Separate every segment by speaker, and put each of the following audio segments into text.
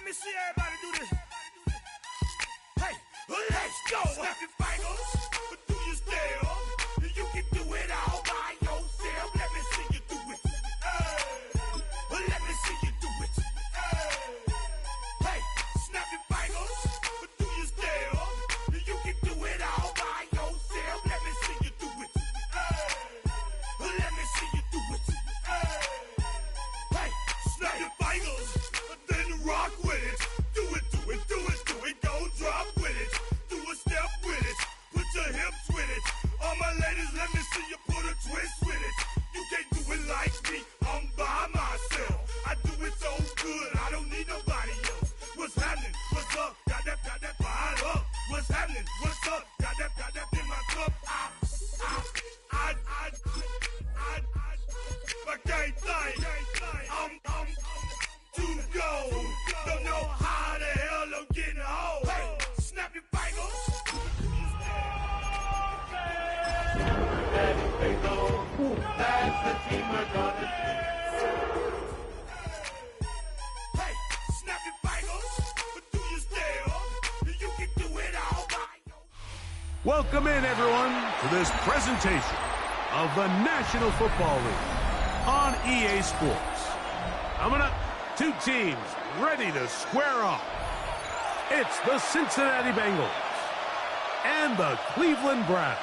Speaker 1: me see everybody do this. Hey, let's go. Snap your fingers, but do you still? You can do it all by yourself. Let me see you do it. Hey, let me see you do it. Hey, snap your fingers, but do you still? You can do it all by yourself. Let me see you do it. Hey, let me see you do it. Hey, snap your fingers, then rock with it. Do it, do it, do it, do it. Go drop with it. Do a step with it. Put your hips with it. All my ladies, let me see you put a twist with it. You can't do it like me. I'm by myself. I do it so good. I don't need nobody else. What's happening? What's up? Got that fired up. What's happening? What's up? Got that in my cup. I can't think. I'm too go. Don't know how the hell I'm getting home. Hey, snap your fingers. That's the team we're gonna. Hey, snap your fingers, but do you still? You can do it all by yourself.
Speaker 2: Welcome in, everyone, to this presentation of the National Football League on EA Sports. Coming up, two teams ready to square off. It's the Cincinnati Bengals and the Cleveland Browns.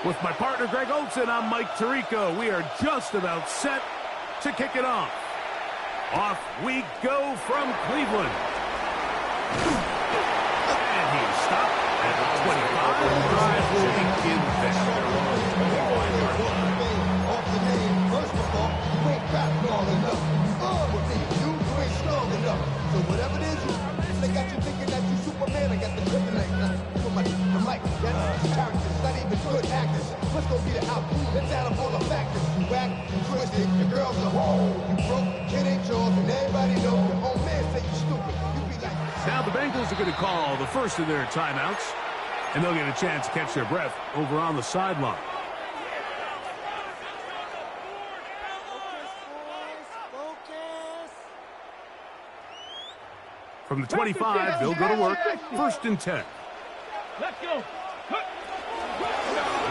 Speaker 2: With my partner, Greg Olson, I'm Mike Tirico. We are just about set to kick it off. Off we go from Cleveland. And he stopped at the 25. Drive will begin there.
Speaker 3: Off the name, first of all, you ain't got long enough. You ain't strong enough. So whatever it is, they got you thinking that you Superman. I got the kryptonite. The mic, that's characters, not even good actors. What's gonna be the outcome? Let's add up all the factors. You whack, you twisted, your girl's a hoe. You broke, kid ain't yours, and everybody knows. Your own man say you stupid. You be like.
Speaker 2: Now the Bengals are going to call the first of their timeouts, and they'll get a chance to catch their breath over on the sideline. From the 25, they'll go to work. 1st and 10.
Speaker 4: Let's go.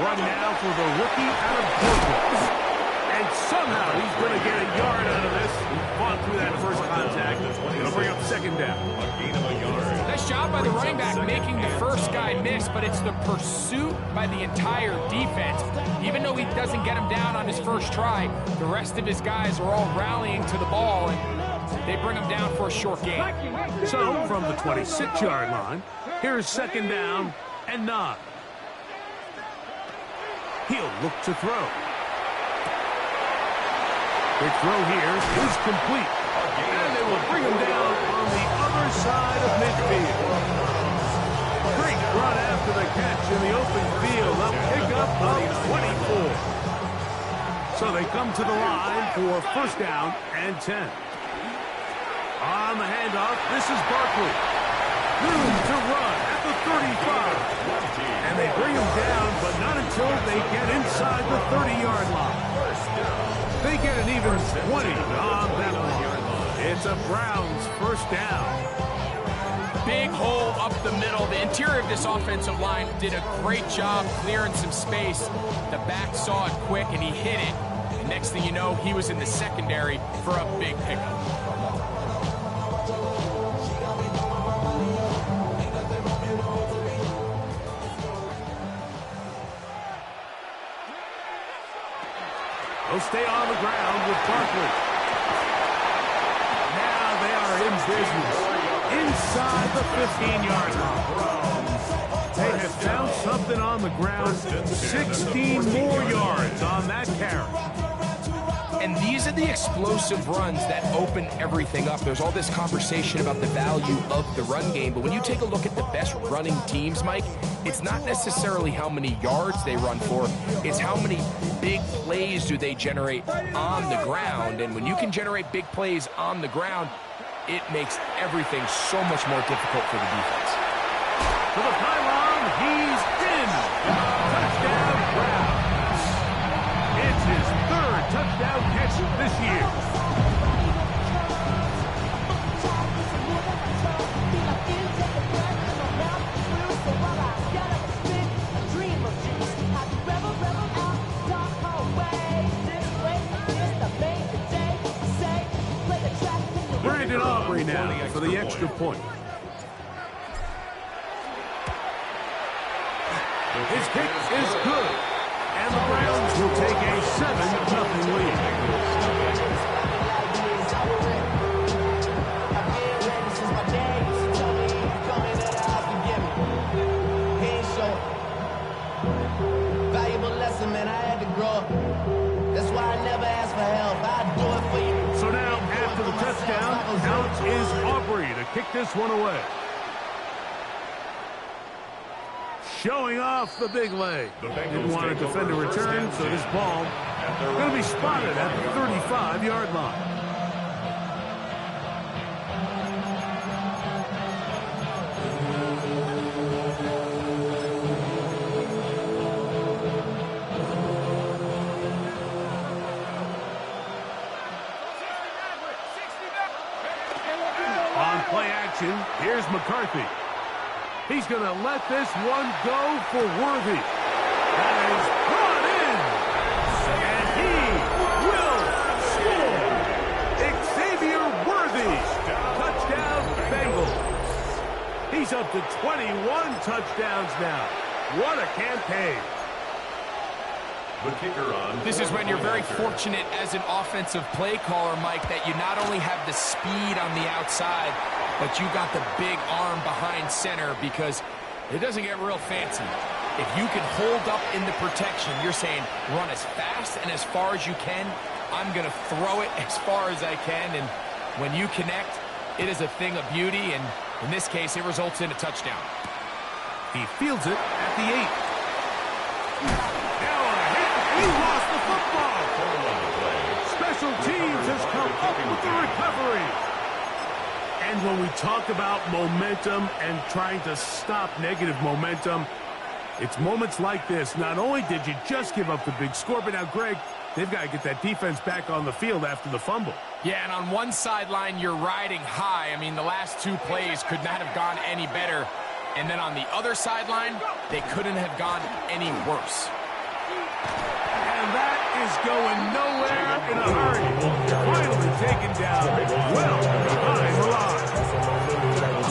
Speaker 2: Run now for the rookie out of Portland. And somehow he's going to get a yard out of this. He fought through that first contact. It'll bring up 2nd down. A gain of a yard.
Speaker 5: Nice job by the running back making the first guy miss, but it's the pursuit by the entire defense. Even though he doesn't get him down on his first try, the rest of his guys are all rallying to the ball, and they bring him down for a short gain.
Speaker 2: So from the 26-yard line, here's 2nd down and 9. He'll look to throw. Big throw here is complete. And they will bring him down on the other side of midfield. Great run after the catch in the open field. A pickup of 24. So they come to the line for 1st down and 10. On the handoff, this is Barkley. Room to run at the 35. And they bring him down, but not until they get inside the 30-yard line. They get an even 20 on that one. It's a Browns 1st down.
Speaker 5: Big hole up the middle. The interior of this offensive line did a great job clearing some space. The back saw it quick, and he hit it. And next thing you know, he was in the secondary for a big pickup.
Speaker 2: They'll stay on the ground with Barkley. Now they are in business inside the 15-yard line. They have found something on the ground. 16 more yards on that carry.
Speaker 5: And these are the explosive runs that open everything up. There's all this conversation about the value of the run game, but when you take a look at the best running teams, Mike, it's not necessarily how many yards they run for, it's how many big plays do they generate on the ground. And when you can generate big plays on the ground, it makes everything so much more difficult for the defense.
Speaker 2: to the pylon. He's in. Touchdown, Browns. It's his third touchdown catch this year. Brandon Aubrey now for the extra point. His kick is good, and the Browns will take a 7-0 lead.
Speaker 4: Valuable lesson, man. I had to grow up. That's why I never ask for help. I do it for you.
Speaker 2: So now, after the touchdown, out is Aubrey to kick this one away. Showing off the big leg. Didn't want to defend a return, so this ball going to be spotted at the 35-yard line. On play action, here's McCarthy. He's going to let this one go for Worthy. That is brought in. And he will score. Xavier Worthy. Touchdown, Bengals. He's up to 21 touchdowns now. What a campaign.
Speaker 5: This is when you're very fortunate as an offensive play caller, Mike, that you not only have the speed on the outside, but you got the big arm behind center, because it doesn't get real fancy. If you can hold up in the protection, you're saying run as fast and as far as you can. I'm going to throw it as far as I can, and when you connect, it is a thing of beauty, and in this case, it results in a touchdown.
Speaker 2: He fields it at the 8. He lost the football. Special teams has come up with the recovery. And when we talk about momentum and trying to stop negative momentum, it's moments like this. Not only did you just give up the big score, but now, Greg, they've got to get that defense back on the field after the fumble.
Speaker 5: Yeah, and on one sideline, you're riding high. I mean, the last two plays could not have gone any better. And then on the other sideline, they couldn't have gone any worse.
Speaker 2: And that is going nowhere in a hurry. Finally taken down well behind the line.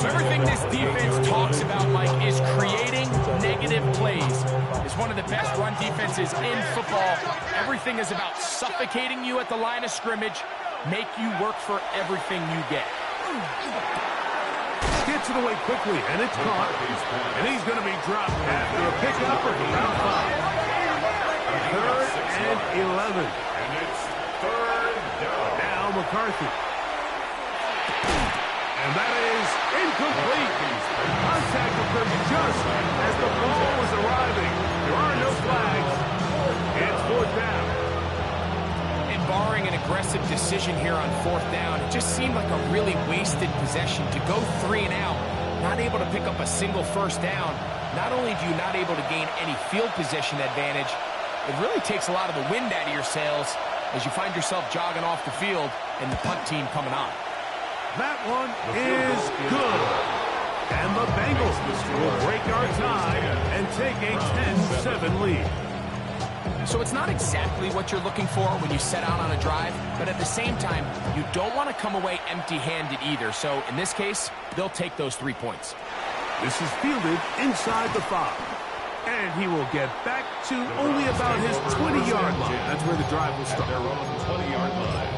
Speaker 5: So everything this defense talks about, Mike, is creating negative plays. It's one of the best run defenses in football. Everything is about suffocating you at the line of scrimmage, make you work for everything you get.
Speaker 2: Gets it away quickly, and it's caught. And he's going to be dropped after a pickup of around 5. Third and 11.
Speaker 1: And it's third down.
Speaker 2: Now McCarthy. And that is incomplete. Contact occurred just as the ball was arriving. There are no flags. It's fourth down.
Speaker 5: And barring an aggressive decision here on fourth down, it just seemed like a really wasted possession to go 3 and out, not able to pick up a single first down. Not only do you not able to gain any field position advantage, it really takes a lot of the wind out of your sails as you find yourself jogging off the field and the punt team coming on.
Speaker 2: That one is good. And the Bengals will break our tie and take a 10-7 lead.
Speaker 5: So it's not exactly what you're looking for when you set out on a drive, but at the same time, you don't want to come away empty-handed either. So in this case, they'll take those 3 points.
Speaker 2: This is fielded inside the 5. And he will get back to only about his 20-yard line. That's where the drive will start.
Speaker 1: Their own 20-yard line.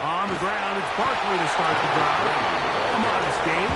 Speaker 2: On the ground, it's Barkley to start the drive. A modest game.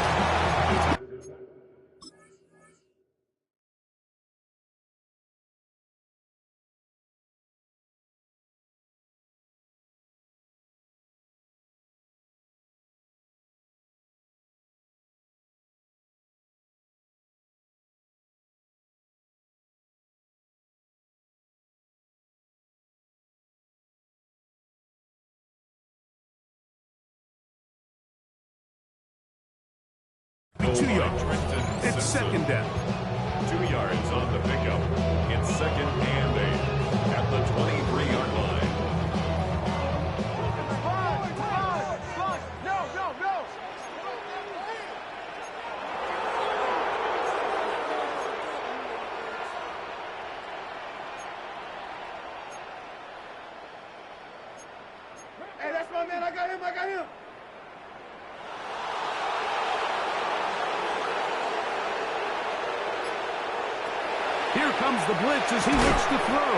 Speaker 2: 2 yards. It's second down.
Speaker 6: 2 yards on the pickup. It's second and 8 at the 23-yard line.
Speaker 3: Hey, that's my man. I got him.
Speaker 2: Here comes the blitz as he looks to throw.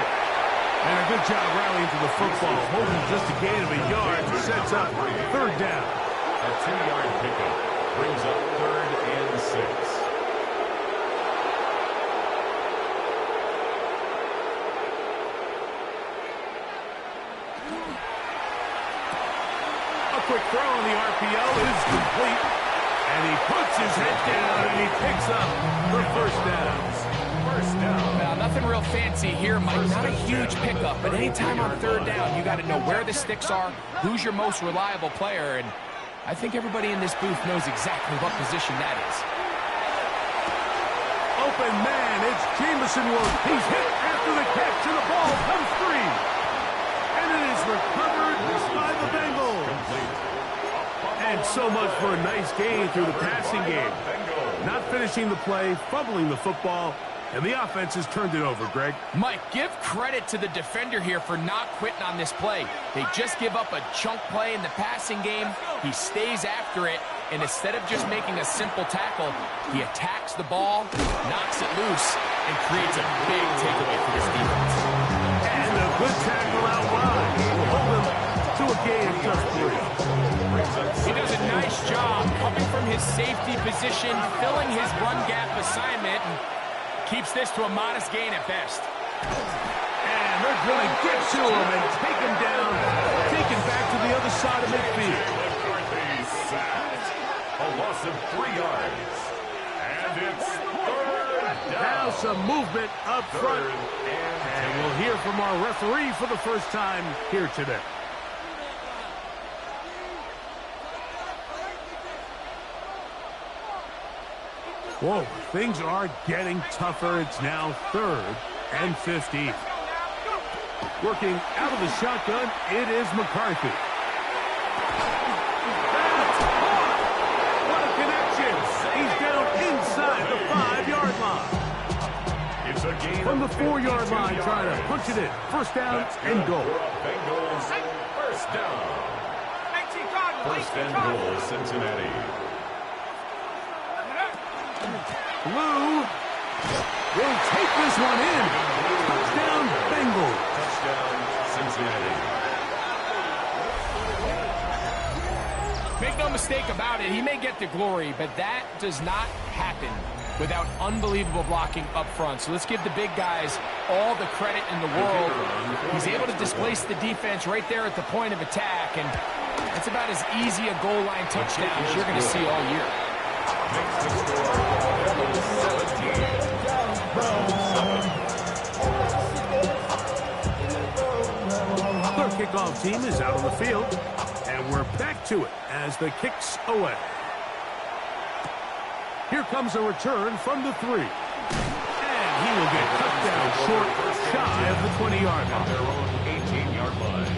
Speaker 2: And a good job rallying to the football, holding just a gain of a yard, sets up third down.
Speaker 6: A 2-yard pickup brings up third and 6.
Speaker 2: Quick throw on the RPO is complete. And he puts his head down and he picks up the first down.
Speaker 5: Now, nothing real fancy here, Mike. Not a huge pickup, but anytime on third down, you got to know where the sticks are, who's your most reliable player, and I think everybody in this booth knows exactly what position that is.
Speaker 2: Open man, it's Jamison Williams. He's hit after the catch, and the ball comes free. And it is recovered by the Bengals. And so much for a nice gain through the passing game. Not finishing the play, fumbling the football, and the offense has turned it over, Greg.
Speaker 5: Mike, give credit to the defender here for not quitting on this play. They just give up a chunk play in the passing game. He stays after it, and instead of just making a simple tackle, he attacks the ball, knocks it loose, and creates a big takeaway for this defense.
Speaker 2: And a good tackle out wide will hold him to a gain of just 3.
Speaker 5: He does a nice job coming from his safety position, filling his run gap assignment, and keeps this to a modest gain at best.
Speaker 2: And they're going to get to him and take him down, take him back to the other side of midfield.
Speaker 6: A loss of 3 yards. And it's third down.
Speaker 2: Now some movement up front. And we'll hear from our referee for the first time here today. Whoa, things are getting tougher. It's now 3rd and 15. Working out of the shotgun, it is McCarthy. That's caught! What a connection! He's down inside the 5-yard line.
Speaker 6: It's a gain
Speaker 2: From the 4-yard line, trying to punch it in. First down and goal.
Speaker 6: Bengals, first down. First and goal, Cincinnati.
Speaker 2: Blue will take this one in. Touchdown, Bengals.
Speaker 6: Touchdown, Cincinnati.
Speaker 5: Make no mistake about it, he may get the glory, but that does not happen without unbelievable blocking up front. So let's give the big guys all the credit in the world. He's able to displace the defense right there at the point of attack, and that's about as easy a goal line touchdown as you're going to see all year.
Speaker 6: Makes the score 17.
Speaker 2: Their kickoff team is out on the field, and we're back to it as the kick's away. Here comes a return from the 3. And he will get cut down short, shy of the 20-yard line.
Speaker 6: Their own 18-yard line.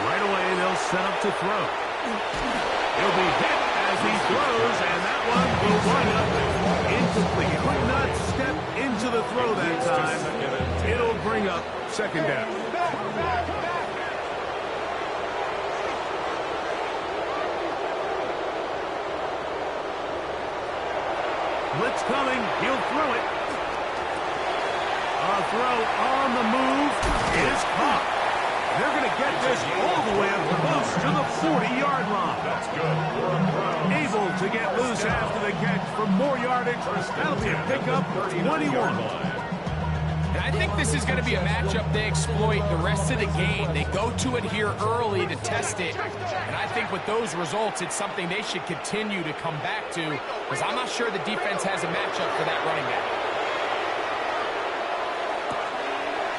Speaker 2: Right away, they'll set up to throw. He'll be hit as he throws, and that one will wind up incomplete. Could not step into the throw that time. It'll bring up second down. Blitz coming. He'll throw it. A throw on the move is caught. They're going to get this all the way up close to the 40-yard line.
Speaker 6: That's good.
Speaker 2: Able to get loose after the catch for more yardage. That'll be a pickup for 21.
Speaker 5: And I I think this is going to be a matchup they exploit the rest of the game. They go to it here early to test it, and I think with those results, it's something they should continue to come back to, because I'm not sure the defense has a matchup for that running back.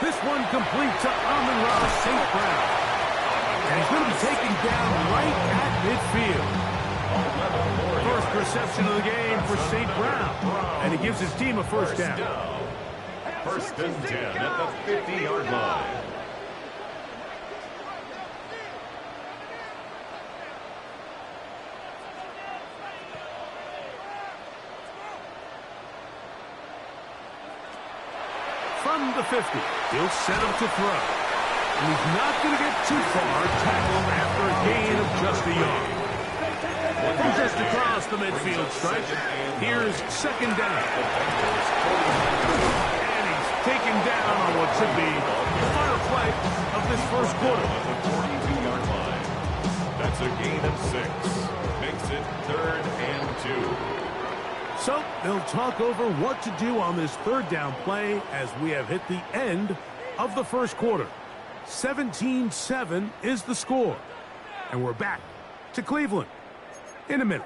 Speaker 2: This one complete to Amon-Ra St. Brown. And he's going to be taken down right at midfield. First reception of the game for St. Brown. And he gives his team a first down.
Speaker 6: First and 10 at the 50-yard line.
Speaker 2: From the 50, he'll set him to throw. And he's not going to get too far, tackled after a gain of just a yard. From just across the midfield stripe, here's second down. And he's taken down on what should be the final play of this first quarter.
Speaker 6: The 42-yard line. That's a gain of 6. Makes it 3rd and 2.
Speaker 2: So they'll talk over what to do on this third down play as we have hit the end of the first quarter. 17-7 is the score. And we're back to Cleveland in a minute.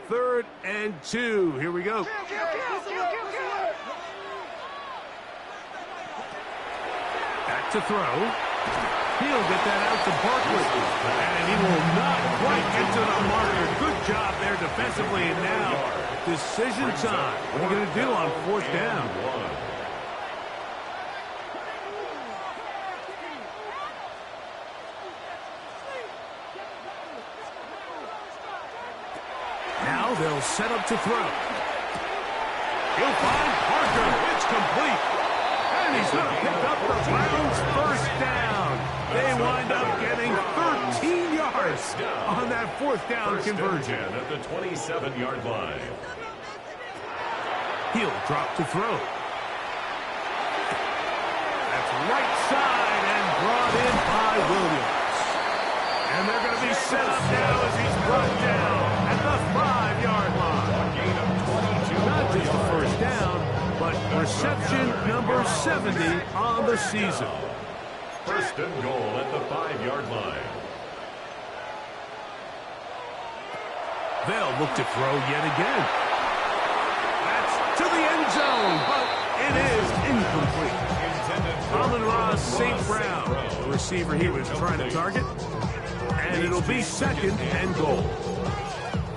Speaker 2: Third and 2. Here we go. Back to throw. He'll get that out to Barkley. And he will not quite get to the marker. Good job there defensively. And now, decision time. What are you going to do on fourth down? Now they'll set up to throw. He'll find Parker. It's complete. And he's going to pick up the Browns' first down. They wind up getting 13 yards on that fourth down conversion.
Speaker 6: At the 27-yard line.
Speaker 2: He'll drop to throw. That's right side and brought in by Williams. And they're going to be set up now as he's brought down at the 5-yard line. Not just the first down, but reception number 70 on the season.
Speaker 6: First and goal at the 5-yard line.
Speaker 2: They'll look to throw yet again. That's to the end zone, but it is incomplete. Amon-Ra St. Brown, the receiver he was trying to target. And it'll be second and goal.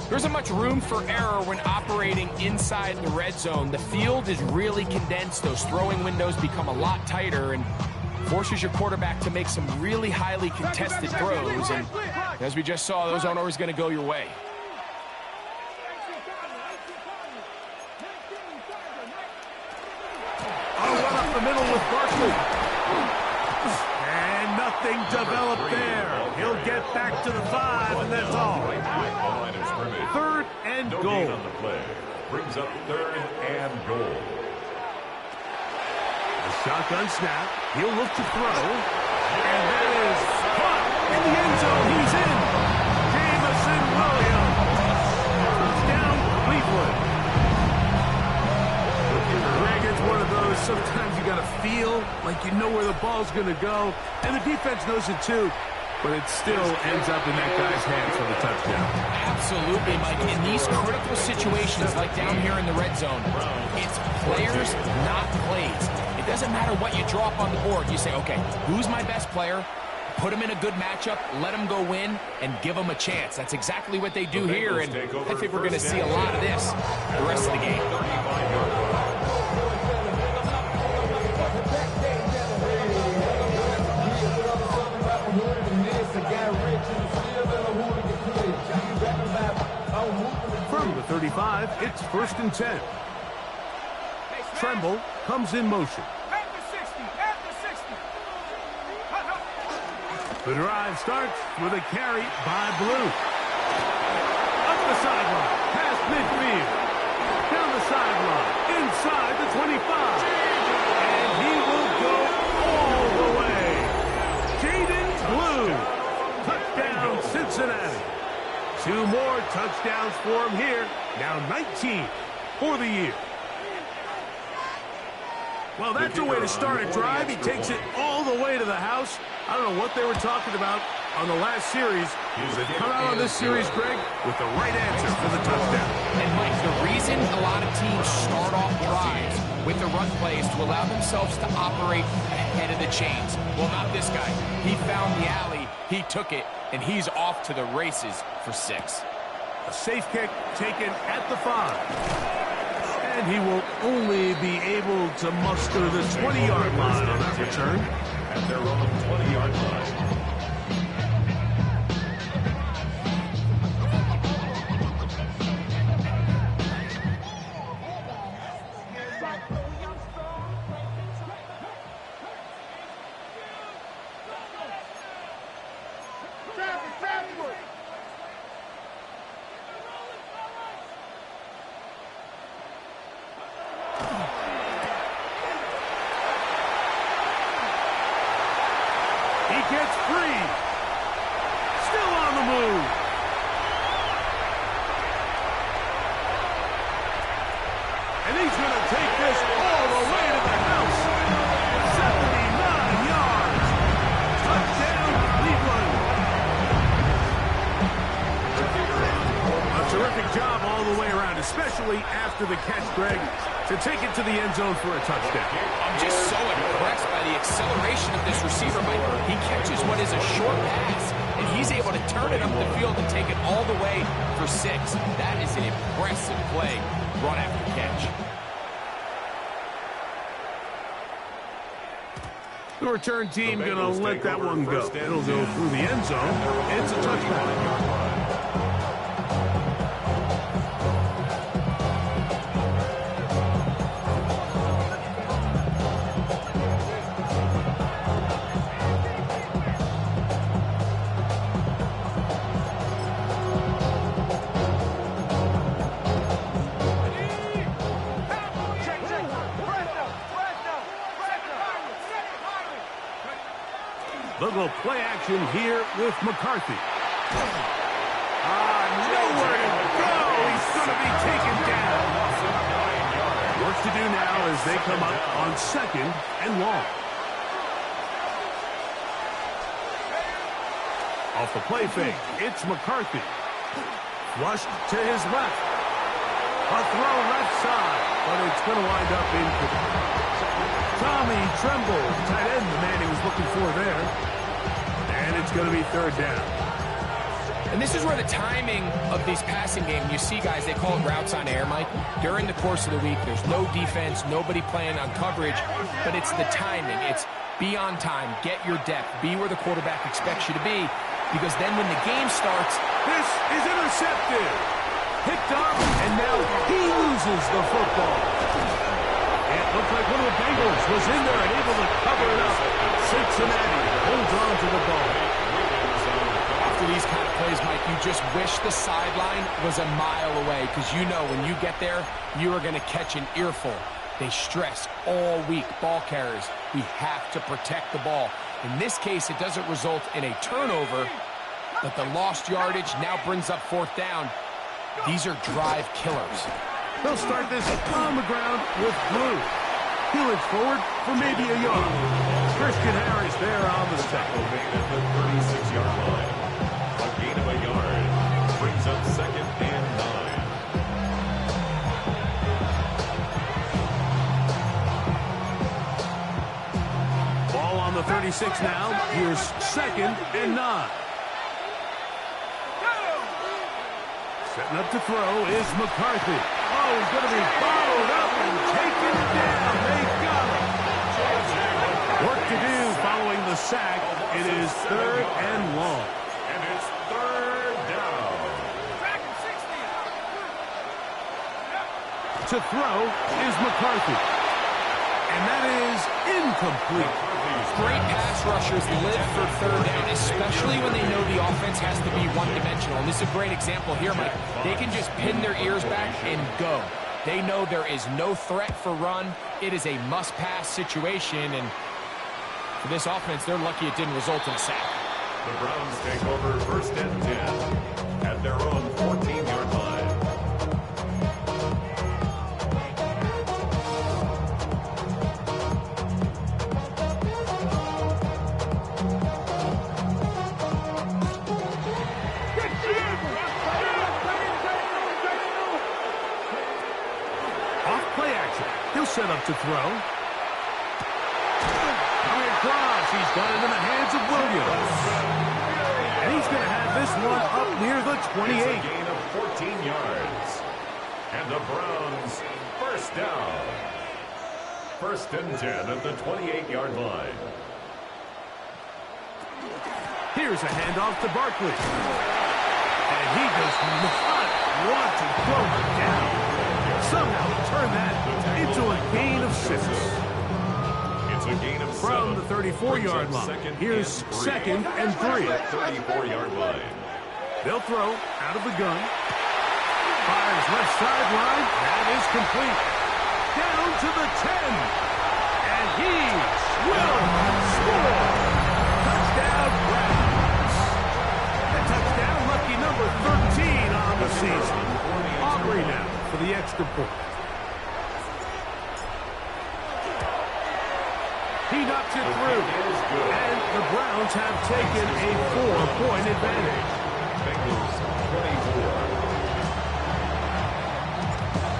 Speaker 5: There isn't much room for error when operating inside the red zone. The field is really condensed. Those throwing windows become a lot tighter and forces your quarterback to make some really highly contested throws. And as we just saw, those aren't always going to go your way.
Speaker 2: Oh, run up the middle with Barkley. And nothing developed there. He'll get back to the 5, and that's all. Third and goal.
Speaker 6: On the play. Brings up 3rd and goal.
Speaker 2: A shotgun snap. He'll look to throw. And that is caught in the end zone. He's in. Jamison Williams. Touchdown, Cleveland. Greg, it's one of those, sometimes you got to feel like you know where the ball's going to go. And the defense knows it too. But it still ends up in that guy's hands for the touchdown.
Speaker 5: Absolutely, Mike. In these critical situations, like down here in the red zone, it's players, not plays. It doesn't matter what you draw up on the board. You say, okay, who's my best player? Put him in a good matchup, let him go win, and give him a chance. That's exactly what they do here, and I think we're going to see a lot of this the rest of the game.
Speaker 2: From the 35, it's 1st and 10. Tremble comes in motion. The drive starts with a carry by Blue. Up the the sideline, past midfield, down the sideline, inside the 25. And he will go all the way. Jaden Blue, touchdown Cincinnati. 2 more touchdowns for him here. Now 19 for the year. Well, that's a way to start a drive. He takes it all the way to the house. I don't know what they were talking about on the last series. They've come out on this series, Greg, with the right answer for the touchdown.
Speaker 5: And, Mike, the reason a lot of teams start off drives with the run plays to allow themselves to operate ahead of the chains. Well, not this guy. He found the alley, he took it, and he's off to the races for 6.
Speaker 2: A safe kick taken at the 5. And he will only be able to muster the 20-yard line on that return.
Speaker 6: At their own 20-yard line.
Speaker 2: He gets free. Still on the move. And he's going to take this all the way to the house. 79 yards. Touchdown, Cleveland. A terrific job all the way around, especially after the catch, Greg, to take it to the end zone for a touchdown.
Speaker 5: I'm just so impressed by the acceleration of this receiver, Mike. He catches what is a short pass, and he's able to turn it up the field and take it all the way for 6. That is an impressive play, run after catch.
Speaker 2: The return team going to let that one go. It'll go through the end zone. It's a touchdown. They'll go play action here with McCarthy. Nowhere to go. He's going to be taken down. Work to do now as they come up on 2nd and long. Off the play fake, it's McCarthy. Flushed to his left. A throw left side, but it's going to wind up incomplete. Tommy Tremble, tight end, the man he was looking for there. And it's going to be 3rd down.
Speaker 5: And this is where the timing of these passing game, you see guys, they call it routes on air, Mike. During the course of the week, there's no defense, nobody playing on coverage, but it's the timing. It's be on time, get your depth, be where the quarterback expects you to be, because then when the game starts...
Speaker 2: This is intercepted. Picked up, and now he loses the football. It looked like one of the Bengals was in there and able to cover it up. Cincinnati holds on to the ball.
Speaker 5: After these kind of plays, Mike, you just wish the sideline was a mile away, because you know when you get there, you are going to catch an earful. They stress all week, ball carriers. We have to protect the ball. In this case, it doesn't result in a turnover, but the lost yardage now brings up 4th down. These are drive killers.
Speaker 2: They'll start this on the ground with Blue. He looks forward for maybe a yard. Christian Harris there on the step.
Speaker 6: At the 36-yard line. A gain of a yard. Brings up 2nd and 9.
Speaker 2: Ball on the 36 now. Here's 2nd and 9. Setting up to throw is McCarthy. Oh, he's going to be followed up and taken down. They got him. Work to do following the sack. It is 3rd and long.
Speaker 6: And it's 3rd down.
Speaker 2: To throw is McCarthy. And that is incomplete.
Speaker 5: Great pass rushers live for third down, especially when they know the offense has to be one-dimensional. And this is a great example here, Mike. They can just pin their ears back and go. They know there is no threat for run. It is a must-pass situation, and for this offense, they're lucky it didn't result in a sack.
Speaker 6: The Browns take over 1st and 10 at their own 14-yard line.
Speaker 2: Off play action. He'll set up to throw. Coming across. He's got it in the hands of Williams. And he's going to have this one up near the 28.
Speaker 6: It's a gain of 14 yards. And the Browns first down. 1st and 10 at the 28-yard line.
Speaker 2: Here's a handoff to Barkley. And he does not want to go down. Somehow turn that into a gain of 6.
Speaker 6: It's a gain of 7.
Speaker 2: From the 34-yard line. Here's 2nd and 3.
Speaker 6: 34-yard line.
Speaker 2: They'll throw out of the gun. Fires left sideline. That is complete. Down to the 10. And he will score. Touchdown, Browns. A touchdown, lucky number 13 on the season. Aubrey now for the extra point. He knocks it through. And the Browns have taken a 4-point advantage.
Speaker 6: Bengals 24.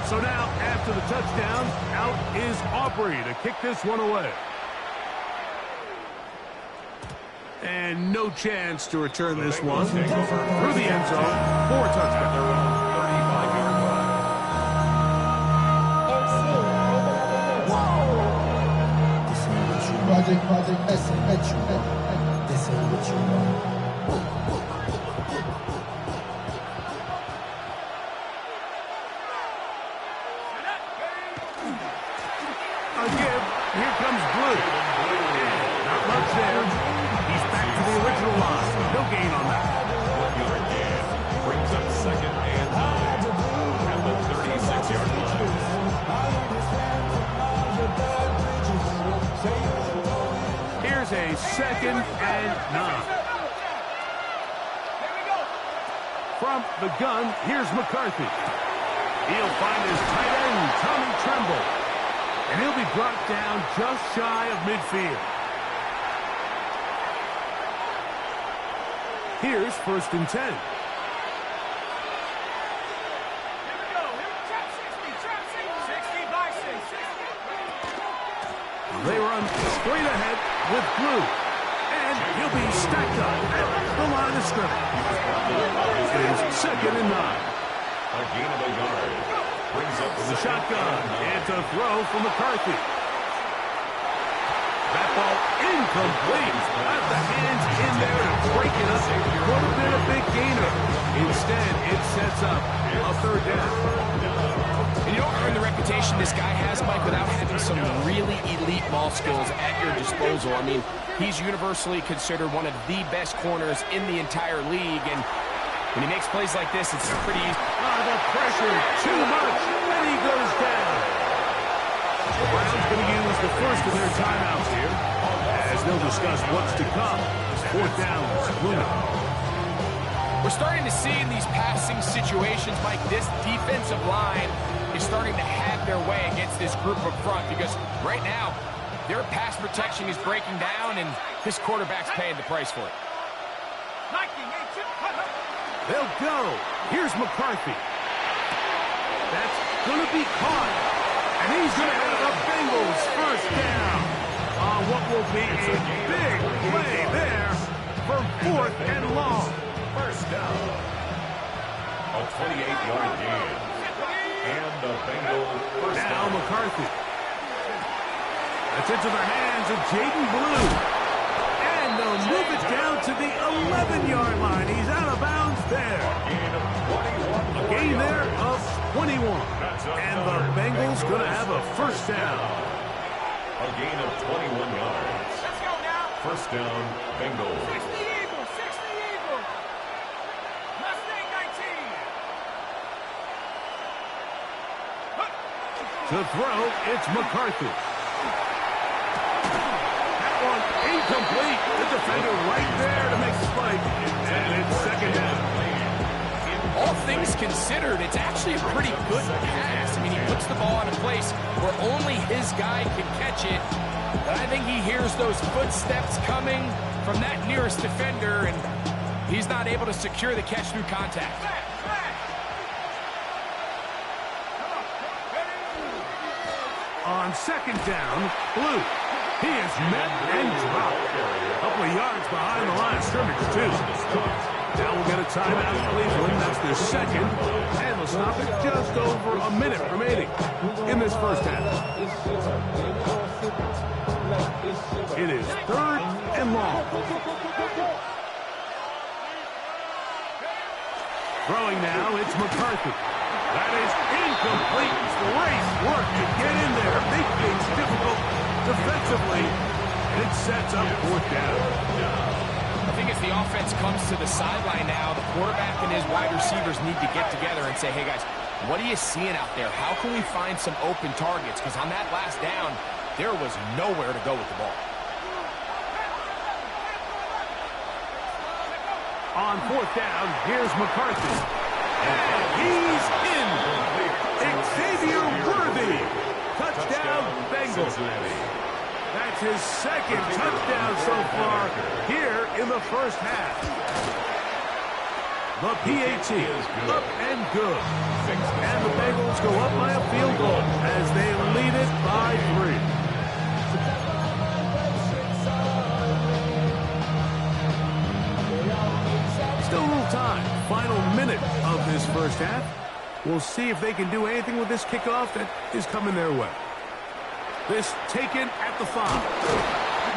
Speaker 2: So now, after the touchdown, out is Aubrey to kick this one away. And no chance to return this one through the end zone for a touchdown.
Speaker 3: Project S, this ain't what you want.
Speaker 2: A give. Here comes Blue. Not much there. He's back to the original line. No gain on that.
Speaker 6: 1-yard gain. Brings up 2nd and 9 at the 36-yard line.
Speaker 2: Here's a 2nd and 9. From the gun, here's McCarthy. He'll find his tight end, Tommy Tremble. And he'll be brought down just shy of midfield. Here's 1st and 10. They run straight ahead with Blue. And he'll be stacked up at the line of scrimmage. It is 2nd and 9.
Speaker 6: A gain of a yard. Brings up
Speaker 2: The shotgun, and to throw for McCarthy. That ball incomplete. Got the hands in there to break it up. Would have been a big gainer. Instead, it sets up a 3rd down.
Speaker 5: And you don't earn the reputation this guy has, Mike, without having some really elite ball skills at your disposal. I mean, he's universally considered one of the best corners in the entire league, and when he makes plays like this, it's pretty easy.
Speaker 2: The pressure, too much, and he goes down. The Browns going to use the first of their timeouts here, as they'll discuss what's to come. 4th down, Luna.
Speaker 5: We're starting to see in these passing situations, Mike, this defensive line is starting to have their way against this group up front, because right now, their pass protection is breaking down, and this quarterback's paying the price for it.
Speaker 2: They'll go. Here's McCarthy. That's going to be caught. And he's going to have the Bengals 1st down on what will be a big play there for 4th and long.
Speaker 6: 1st down. A 28-yard gain. And the Bengals first
Speaker 2: Now
Speaker 6: down.
Speaker 2: McCarthy. That's into the hands of Jaden Blue. And they'll move it down to the 11-yard line. He's out of bounds there. A gain there of 21. And the Bengals going to have a 1st down.
Speaker 6: A gain of 21 yards.
Speaker 1: Let's go now.
Speaker 6: First down, Bengals.
Speaker 1: 60 Eagles, 60 Eagles. Mustang 19.
Speaker 2: To throw, it's McCarthy. That one incomplete. The defender right there to make the spike. And it's second down.
Speaker 5: All things considered, it's actually a pretty good pass. I mean, he puts the ball in a place where only his guy can catch it. But I think he hears those footsteps coming from that nearest defender, and he's not able to secure the catch through contact.
Speaker 2: On second down, Blue. He is met and dropped. A couple of yards behind the line of scrimmage, too. Now we'll get a timeout in Cleveland. That's their second. And they'll stop it just over a minute remaining in this first half. It is third and long. Throwing now, it's McCarthy. That is incomplete. Great work to get in there. Make things difficult defensively. It sets up fourth down.
Speaker 5: I think as the offense comes to the sideline now, the quarterback and his wide receivers need to get together and say, hey, guys, what are you seeing out there? How can we find some open targets? Because on that last down, there was nowhere to go with the ball.
Speaker 2: On fourth down, here's McCarthy. And he's in. Xavier Worthy. Touchdown, Bengals. That's his second touchdown so far here in the first half. The PAT up and good. And the Bengals go up by a field goal as they lead it by 3. Still a little time. Final minute of this first half. We'll see if they can do anything with this kickoff that is coming their way. This taken at the 5.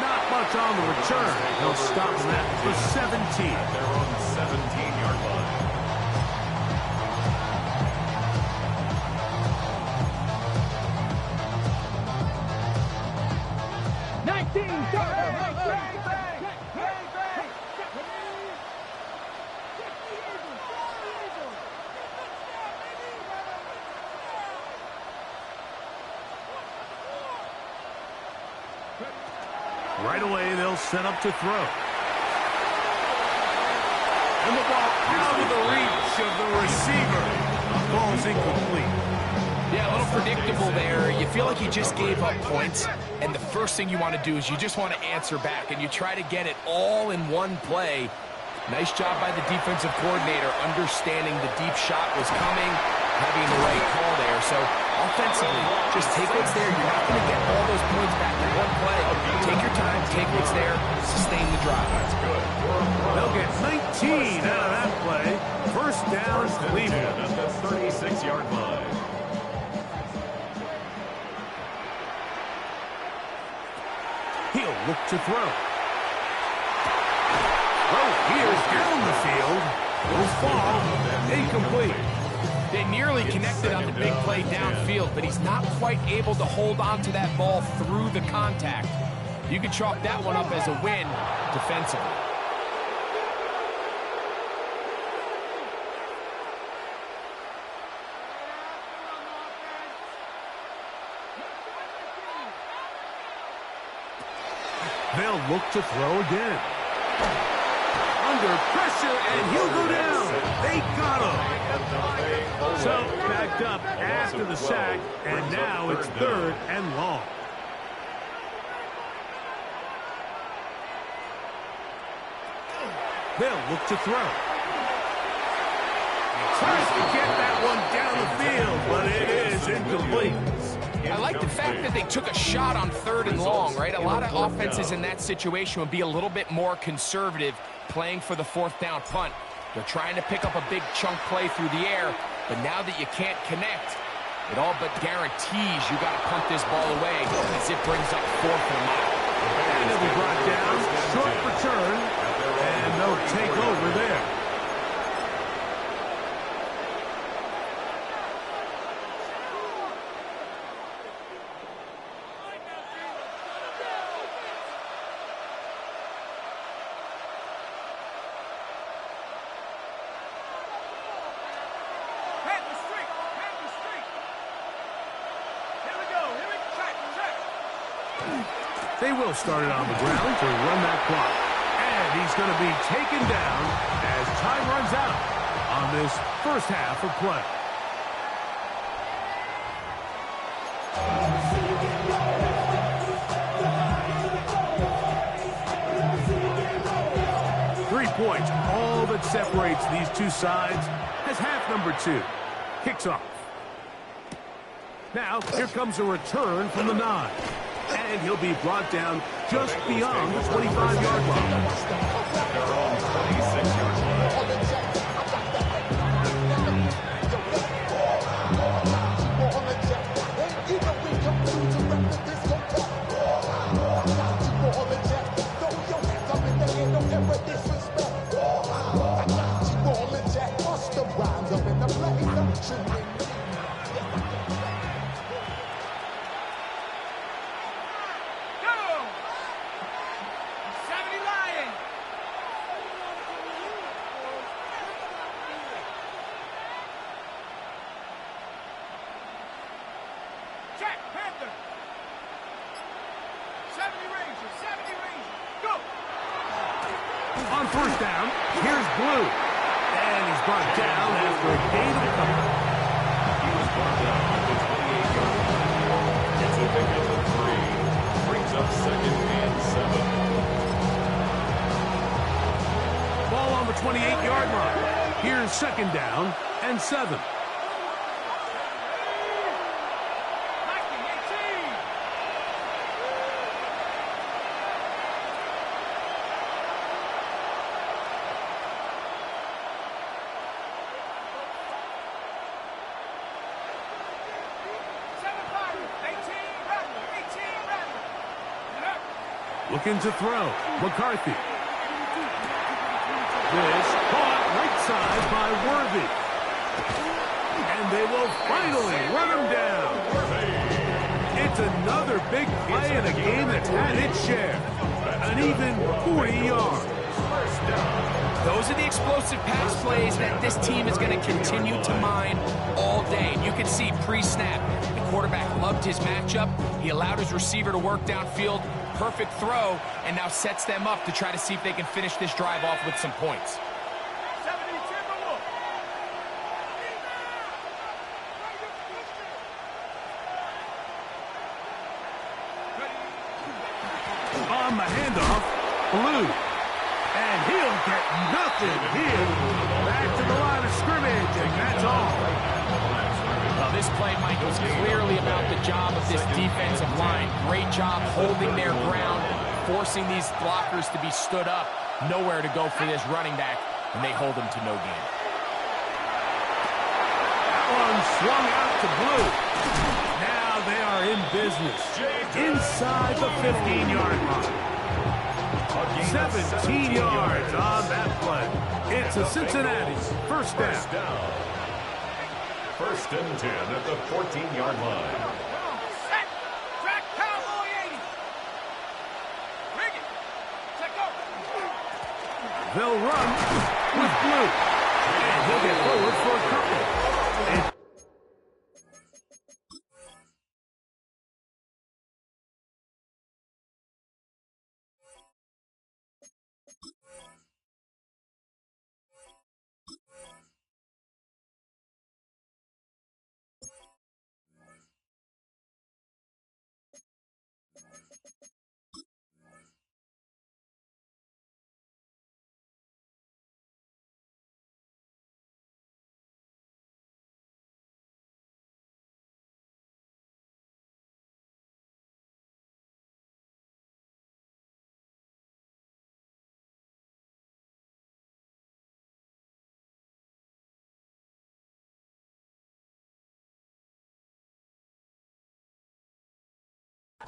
Speaker 2: Not much on the return. They'll stop that for 17.
Speaker 6: They're on the 17-yard line.
Speaker 2: Right away, they'll set up to throw. And the ball out of the reach of the receiver. Ball's incomplete.
Speaker 5: Yeah, a little predictable there. You feel like you just gave up points, and the first thing you want to do is you just want to answer back, and you try to get it all in one play. Nice job by the defensive coordinator, understanding the deep shot was coming, having the right call there. So offensively, just take what's there. You're not going to get all those points back in one play. Take your time, take what's there, sustain the drive.
Speaker 6: That's good.
Speaker 2: They'll get 19 out of that play. First down, Cleveland.
Speaker 6: At the 36-yard line.
Speaker 2: He'll look to throw. Oh, here's down the field. Will fall. Incomplete.
Speaker 5: They nearly connected on the big play downfield, but he's not quite able to hold on to that ball through the contact. You can chalk that one up as a win defensively.
Speaker 2: They'll look to throw again. Under pressure, and he'll go down. They got him. So, backed up after the sack, and now it's third and long. They'll look to throw. Tries to get that one down the field, but it is incomplete.
Speaker 5: I like the fact that they took a shot on third and long, right? A lot of offenses in that situation would be a little bit more conservative playing for the fourth down punt. They're trying to pick up a big chunk play through the air, but now that you can't connect, it all but guarantees you got to punt this ball away as it brings up fourth and long.
Speaker 2: And it'll be brought down, short return, and they'll take over there. They will start it on the ground to run that clock. And he's going to be taken down as time runs out on this first half of play. Points, all that separates these two sides, as half number 2 kicks off. Now, here comes a return from the 9. And he'll be brought down just beyond the 25-yard line.
Speaker 6: Their own 26-yard line.
Speaker 2: On first down, here's Blue. And he's brought down after a gain of a couple.
Speaker 6: He was brought down at the 28-yard line. Gets a pickup of 3. Brings up 2nd and 7.
Speaker 2: Ball on the 28-yard line. Here's 2nd down and 7. Looking to throw. McCarthy. This caught right side by Worthy. And they will finally run him down. It's another big play in a game that's had its share. An even 40 yards.
Speaker 5: Those are the explosive pass plays that this team is going to continue to mine all day. And you can see pre-snap, the quarterback loved his matchup. He allowed his receiver to work downfield. Perfect throw, and now sets them up to try to see if they can finish this drive off with some points.
Speaker 2: On the handoff, Blue. And he'll get nothing here. Back to the line of scrimmage, and that's all.
Speaker 5: Well, this play, Mike, was clearly about the job of this defensive line. Great job holding their ground, forcing these blockers to be stood up. Nowhere to go for this running back, and they hold him to no gain.
Speaker 2: That one swung out to Blue. Now they are in business. Inside the 15-yard line. 17 yards on that play. It's a Cincinnati first down.
Speaker 6: 1st and 10 at the 14-yard line.
Speaker 1: Set. Track cowboy 80. Bring it. Check go.
Speaker 2: They'll run with Blue. And he'll get forward for a couple. And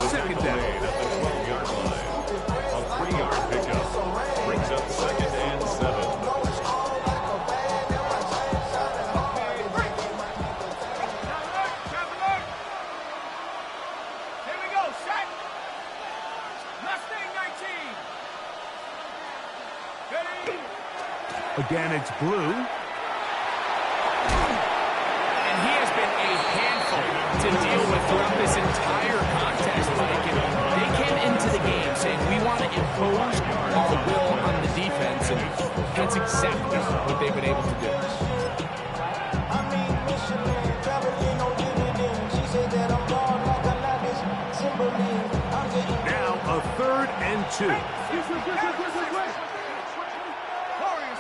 Speaker 2: second down.
Speaker 6: At the 12-yard line. A 3-yard pickup. Brings up 2nd and 7.
Speaker 1: Here we go. Set. Mustang 19. Ready.
Speaker 2: Again, it's Blue.
Speaker 5: And he has been a handful to deal with throughout this entire contest, Mike. And they came into the that's exactly what they've been able to do.
Speaker 2: Now a 3rd and 2.
Speaker 1: Warriors,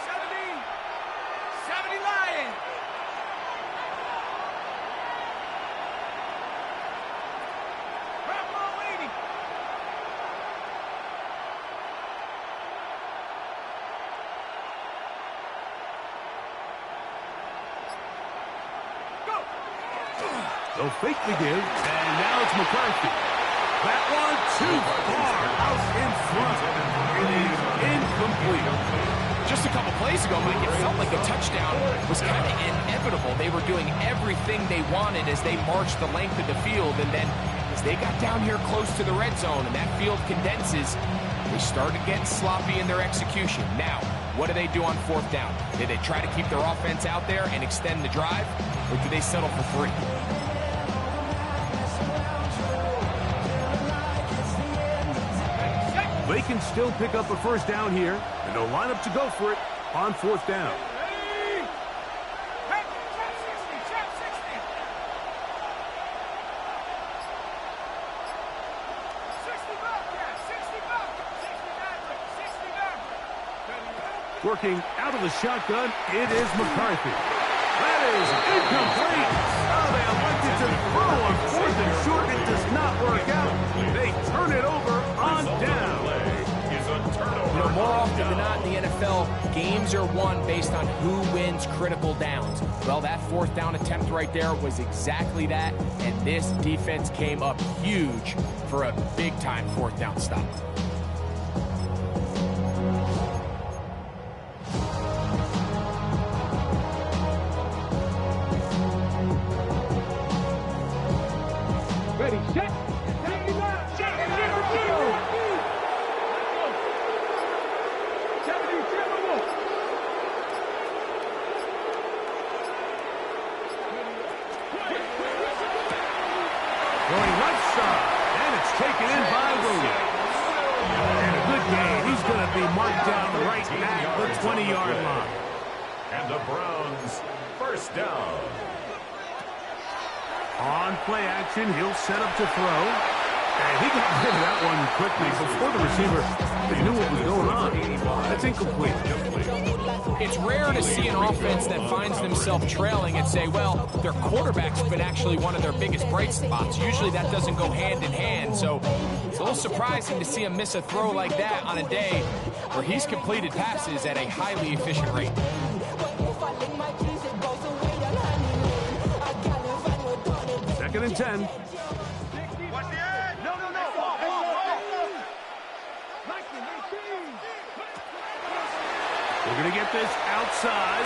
Speaker 1: 70 Lions. Rambo 80. Go.
Speaker 2: They'll fake the give, and now it's McCarthy. That one too far out in front. It is incomplete.
Speaker 5: Just a couple plays ago, Mike, it felt like a touchdown was kind of inevitable. They were doing everything they wanted as they marched the length of the field, and then as they got down here close to the red zone and that field condenses, they started getting sloppy in their execution. Now, what do they do on 4th down? Do they try to keep their offense out there and extend the drive, or do they settle for 3?
Speaker 2: They can still pick up a 1st down here, and they'll line up to go for it on 4th down.
Speaker 1: Hey, trap 60, trap 60. 60 back, yeah, 60 back. 60 back.
Speaker 2: Working out of the shotgun, it is McCarthy. That is incomplete. Oh, they elected to throw on 4th and short. It does not work out. They turn it over on down.
Speaker 5: You know, more often than not in the NFL, games are won based on who wins critical downs. Well, that 4th down attempt right there was exactly that, and this defense came up huge for a big-time 4th down stop.
Speaker 2: Ready, set. Going left side, and it's taken in by Williams. And a good game. He's going to be marked down right at the 20-yard line.
Speaker 6: And the Browns, 1st down.
Speaker 2: On play action, he'll set up to throw. And he got rid of that one quickly before the receiver. They knew what was going on. That's incomplete.
Speaker 5: It's rare to see an offense that finds themselves trailing and say, well, their quarterback's been actually one of their biggest bright spots. Usually that doesn't go hand in hand, so it's a little surprising to see him miss a throw like that on a day where he's completed passes at a highly efficient rate.
Speaker 2: 2nd and 10. We're going to get this outside.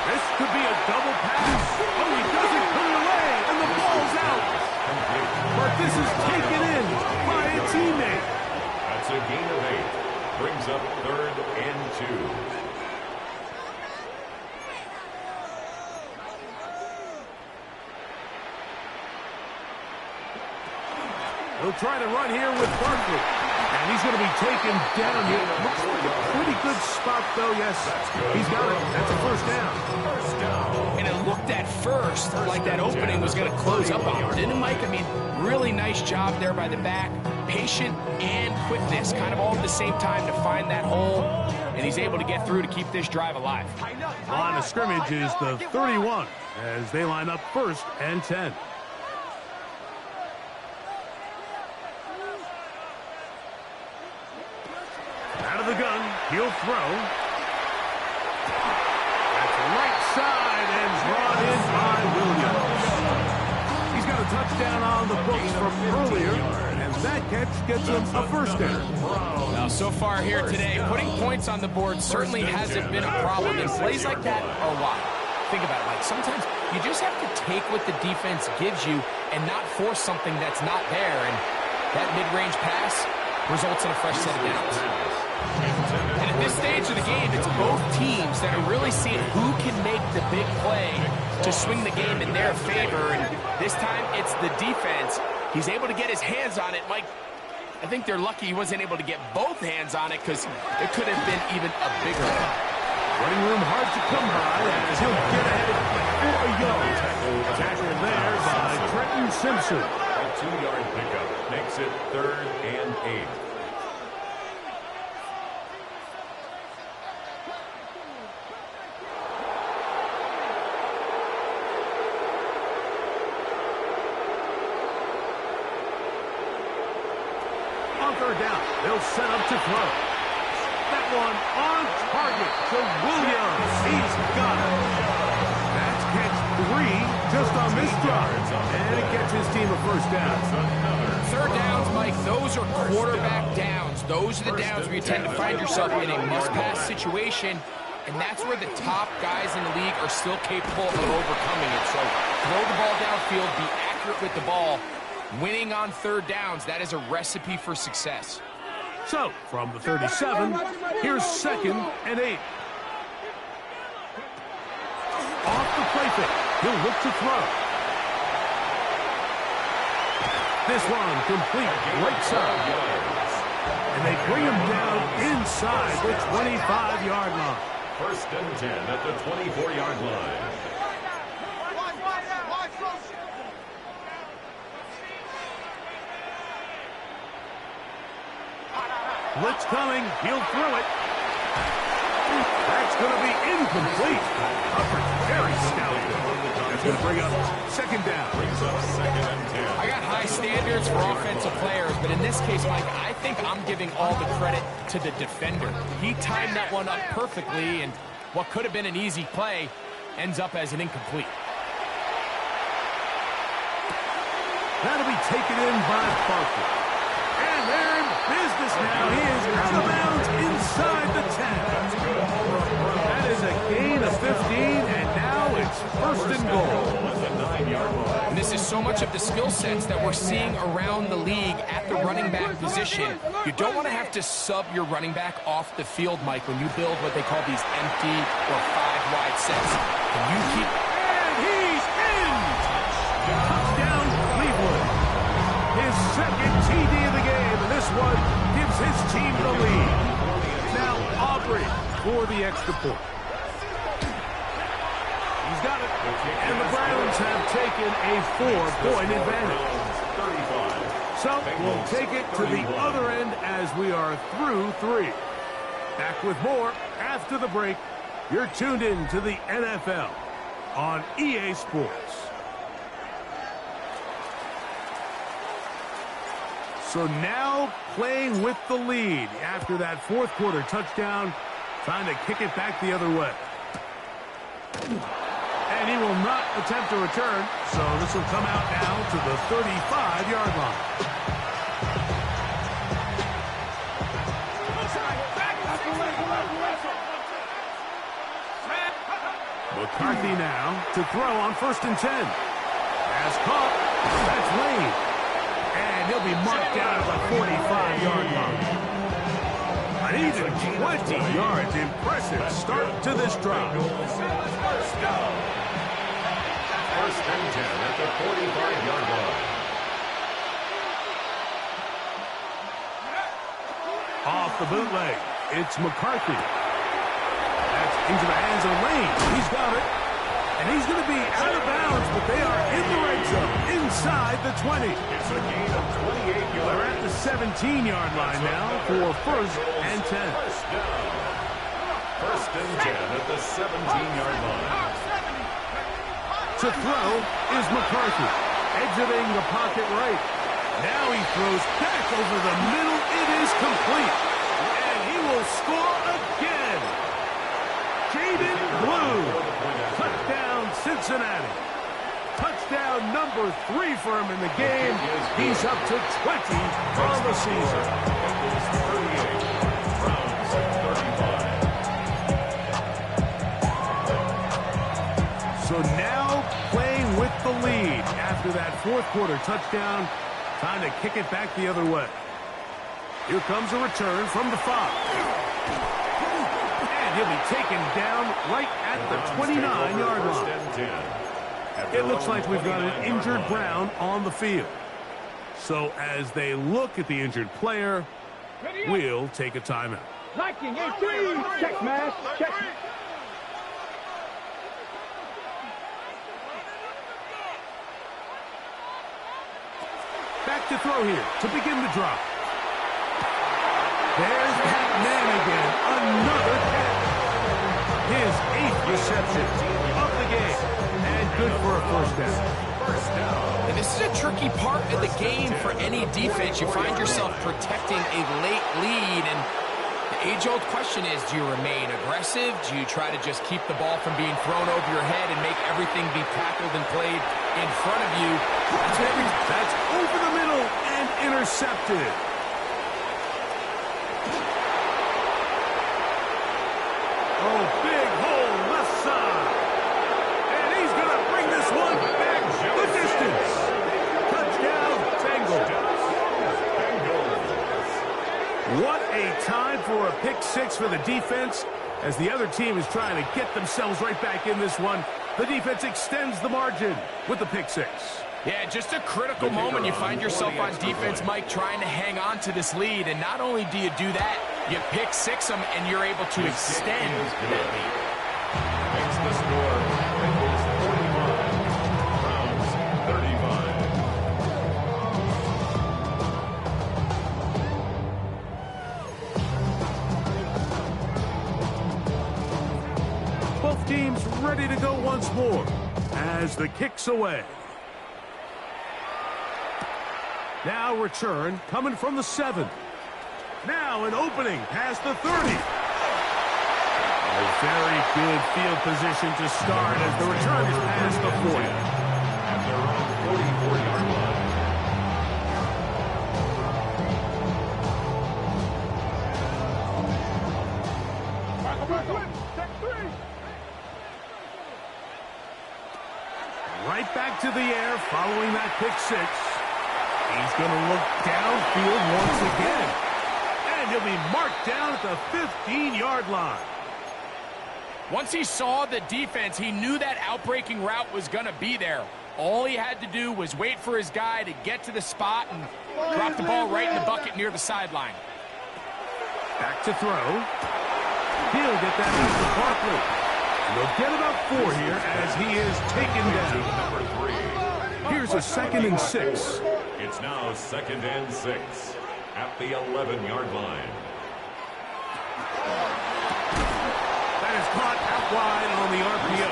Speaker 2: This could be a double pass. Oh, he doesn't put it away, and the ball's out. But this is taken in by a teammate.
Speaker 6: That's a gain of 8. Brings up 3rd and 2.
Speaker 2: He'll try to run here with Barkley. And he's going to be taken down here. Looks like a pretty good spot, though. Yes, he's got it. That's a 1st down.
Speaker 5: And it looked at first like that opening was going to close up on him, didn't it, Mike? I mean, really nice job there by the back. Patient and quickness, kind of all at the same time to find that hole. And he's able to get through to keep this drive alive.
Speaker 2: Line of scrimmage is the 31 as they line up 1st and 10. Out of the gun, he'll throw. That's right side and brought in by Williams. He's got a touchdown on the books from earlier, and that catch gets him a 1st down.
Speaker 5: Now, so far here today, putting points on the board certainly hasn't been a problem, and plays like that are why. Think about it, Mike. Sometimes you just have to take what the defense gives you and not force something that's not there, and that mid-range pass results in a fresh set of downs. And at this stage of the game, it's both teams that are really seeing who can make the big play to swing the game in their favor. And this time, it's the defense. He's able to get his hands on it. Mike, I think they're lucky he wasn't able to get both hands on it because it could have been even a bigger one.
Speaker 2: Running room hard to come by as he'll get ahead for a yard. Tackle there by Trenton Simpson.
Speaker 6: A 2-yard pickup makes it 3rd and 8.
Speaker 2: On 3rd down, they'll set up to throw. That one on target to Williams. He's got it. That's catch 3 just on this drive. And it gets his team a 1st down.
Speaker 5: 3rd downs, Mike, those are quarterback downs. Those are the downs where you tend to find yourself in a must-pass situation, and that's where the top guys in the league are still capable of overcoming it. So throw the ball downfield, be accurate with the ball. Winning on 3rd downs, that is a recipe for success.
Speaker 2: So, from the 37, here's 2nd and 8. Off the play fake, he'll look to throw. This one complete, right side. And they bring him down inside the 25-yard line.
Speaker 6: 1st and 10 at the 24-yard line.
Speaker 2: Blitz coming. He'll throw it. That's going to be incomplete. Coverage very stout. That's going to bring up 2nd down.
Speaker 6: Brings up 2nd and 10.
Speaker 5: I got high standards for offensive players, but in this case, Mike, I think I'm giving all the credit to the defender. He timed that one up perfectly, and what could have been an easy play ends up as an incomplete.
Speaker 2: That'll be taken in by Parker. And they're in business now. He is out of bounds inside the 10. That is a gain of 15, and now it's 1st and goal.
Speaker 5: And this is so much of the skill sets that we're seeing around the league at the running back position. You don't want to have to sub your running back off the field, Mike, when you build what they call these empty or 5-wide sets. Can you keep...
Speaker 2: And he's in! Touchdown, Cleveland. His 2nd TD of the game, and this one gives his team the lead. Now Aubrey for the extra point. He's got it. And the Browns have taken a 4-point advantage. So we'll take it to the other end as we are through 3. Back with more after the break. You're tuned in to the NFL on EA Sports. So now playing with the lead after that 4th quarter touchdown, trying to kick it back the other way. And he will not attempt to return, so this will come out now to the 35-yard line. McCarthy now to throw on 1st and 10. Pass caught. That's Lane. And he'll be marked down at the 45-yard line. An even 20 yards. Impressive start to this drive.
Speaker 6: 1st and 10 at the 45-yard line.
Speaker 2: Off the bootleg, it's McCarthy. That's into the hands of Lane. He's got it. And he's going to be out of bounds, but they are in the red zone, inside the 20.
Speaker 6: It's a gain of 28 yards.
Speaker 2: They're at the 17-yard line now for 1st and 10.
Speaker 6: 1st and 10 at the 17-yard line.
Speaker 2: To throw is McCarthy, exiting the pocket right. Now he throws back over the middle. It is complete. And he will score again. Jaden Blue. Touchdown, Cincinnati. Touchdown number 3 for him in the game. He's up to 20 on the season.
Speaker 6: 38. Browns 35.
Speaker 2: So now playing with the lead after that 4th quarter touchdown. Time to kick it back the other way. Here comes a return from the 5. And he'll be taken down right at the 29-yard line. It looks like we've got an injured Brown on the field. So as they look at the injured player, we'll take a timeout.
Speaker 7: Liking 18. Check, Mash. Check.
Speaker 2: Back to throw here to begin the drop. There's that man again. Another catch. His 8th reception of the game. And good for a first down.
Speaker 5: And this is a tricky part of the game for any defense. You find yourself protecting a late lead, and the age-old question is, do you remain aggressive? Do you try to just keep the ball from being thrown over your head and make everything be tackled and played in front of you?
Speaker 2: That's over the middle and intercepted. Oh, big hole left side. And he's going to bring this one back the distance. Touchdown, Bengals. What a time for a pick 6 for the defense. As the other team is trying to get themselves right back in this one, the defense extends the margin with the pick 6.
Speaker 5: Yeah, just a critical moment. You find yourself on defense, Mike, trying to hang on to this lead. And not only do you do that, you pick 6 them, and you're able to extend that lead.
Speaker 6: Makes the score. Bengals 35.
Speaker 2: Both teams ready to go once more as the kick's away. Now return coming from the 7. Now an opening past the 30. A very good field position to start as the return is past the 40.
Speaker 6: At their own 44-yard line.
Speaker 2: Right back to the air following that pick 6. He's going to look downfield once again. And he'll be marked down at the 15-yard line.
Speaker 5: Once he saw the defense, he knew that outbreaking route was going to be there. All he had to do was wait for his guy to get to the spot and drop the ball right in the bucket near the sideline.
Speaker 2: Back to throw. He'll get that out to Barkley. They'll get about 4 here as he is taken down.
Speaker 6: Number 3.
Speaker 2: Here's a 2nd and 6.
Speaker 6: It's now 2nd and 6 at the 11-yard line.
Speaker 2: That is caught out wide on the RPO.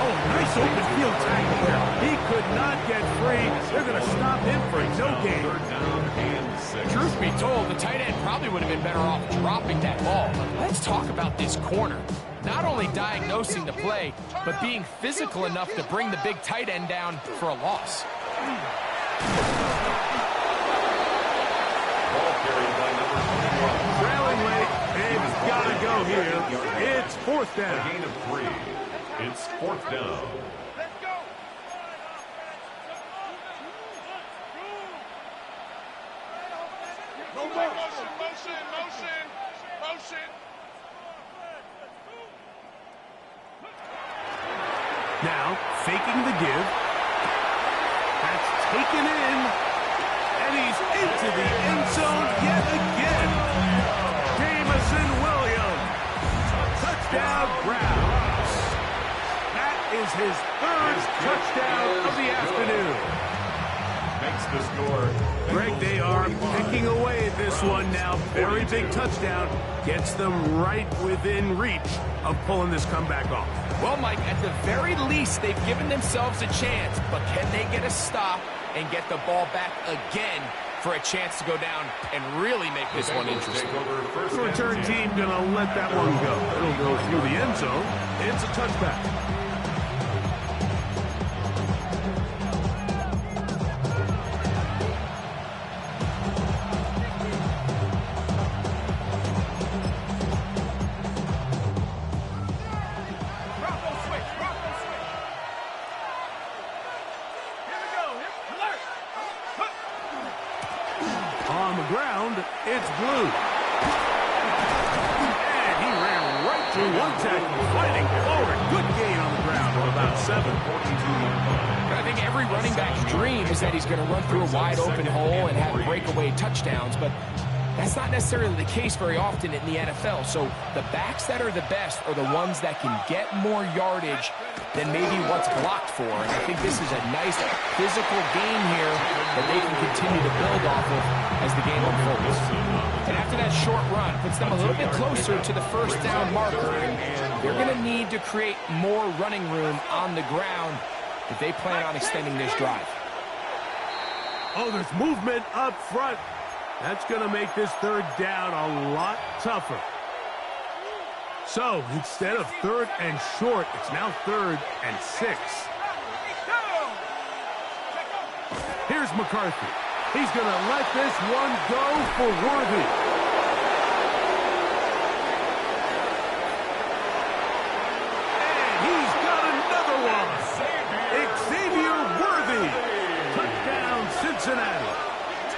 Speaker 2: Oh, nice open field tackle there. He could not get free. They're going to stop him for no gain.
Speaker 6: 3rd down and 6.
Speaker 5: Truth be told, the tight end probably would have been better off dropping that ball. Let's talk about this corner. Not only diagnosing the play, but being physical enough to bring the big tight end down for a loss.
Speaker 6: Ball carried by number 21.
Speaker 2: Trailing late. They've got to go here. It's 4th
Speaker 6: A
Speaker 2: down.
Speaker 6: gain of 3. It's 4th down.
Speaker 1: Motion.
Speaker 2: Now, faking the give. That's taken in. And he's into the end zone yet again. Jamison Williams. Touchdown, Browns. That is his 3rd touchdown of the afternoon.
Speaker 6: Makes the score.
Speaker 2: Greg, they are picking away at this one now. Very big touchdown. Gets them right within reach of pulling this comeback off.
Speaker 5: Well, Mike, at the very least, they've given themselves a chance, but can they get a stop and get the ball back again for a chance to go down and really make this one interesting?
Speaker 2: The return team going to let that one go. It'll go through the end zone. It's a touchback. On the ground, it's Blue. And he ran right through one tackle, fighting forward. Good gain on the ground of about 7.
Speaker 5: I think every running back's dream is that he's going to run through a wide open hole and have breakaway touchdowns, but That's not necessarily the case very often in the NFL. So the backs that are the best are the ones that can get more yardage than maybe what's blocked for. And I think this is a nice physical game here that they can continue to build off of as the game unfolds. And after that short run, puts them a little bit closer to the first down marker. And they're going to need to create more running room on the ground if they plan on extending this drive.
Speaker 2: Oh, there's movement up front. That's going to make this third down a lot tougher. So, instead of third and short, it's now 3rd and 6. Here's McCarthy. He's going to let this one go for Worthy. And he's got another one. Xavier Worthy. Touchdown, Cincinnati.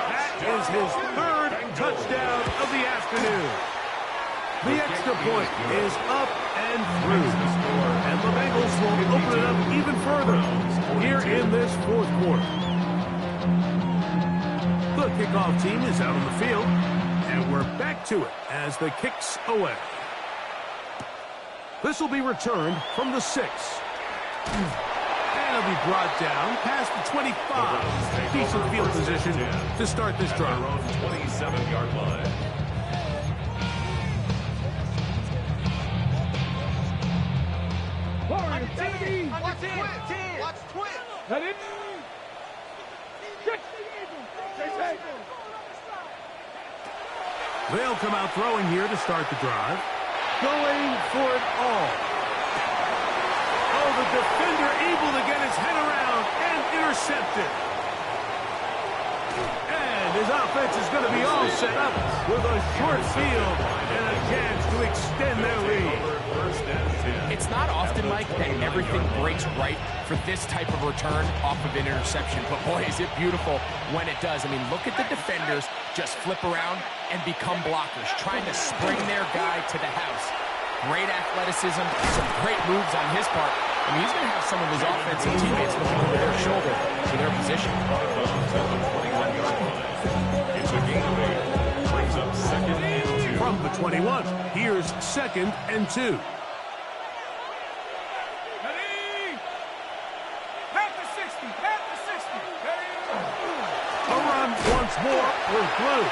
Speaker 2: That is his 3rd touchdown of the afternoon. The extra point is up and through. And the Bengals will open it up even further here in this 4th quarter. The kickoff team is out on the field, and we're back to it as the kick's away. This will be returned from the 6. And it'll be brought down past the 25. Decent field position to start this drive.
Speaker 6: 27-yard line.
Speaker 3: Watch twin.
Speaker 2: They'll come out throwing here to start the drive. Going for it all. Oh, the defender able to get his head around and intercept it. And his offense is going to be all set up with a short field and a chance to extend their lead.
Speaker 5: It's not often, Mike, that everything breaks right for this type of return off of an interception. But, boy, is it beautiful when it does. I mean, look at the defenders just flip around and become blockers, trying to spring their guy to the house. Great athleticism, some great moves on his part. I mean, he's going to have some of his offensive teammates looking over their shoulder to their position.
Speaker 6: It's a gain of 8. Brings up 2nd and 2.
Speaker 2: From the 21, here's 2nd and 2. Once more, we're through.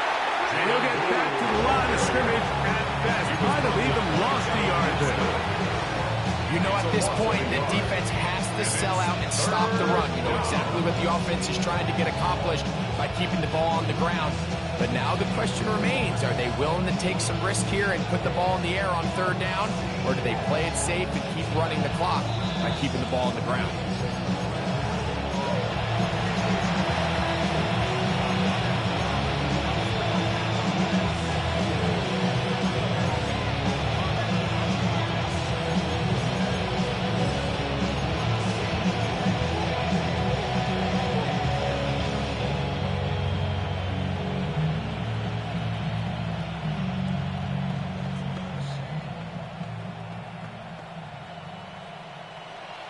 Speaker 2: And he'll get back to the line of scrimmage at best. Might have even lost a yard there.
Speaker 5: You know, at this point, the defense has to sell out and stop the run. You know exactly what the offense is trying to get accomplished by keeping the ball on the ground. But now the question remains, are they willing to take some risk here and put the ball in the air on 3rd down? Or do they play it safe and keep running the clock by keeping the ball on the ground?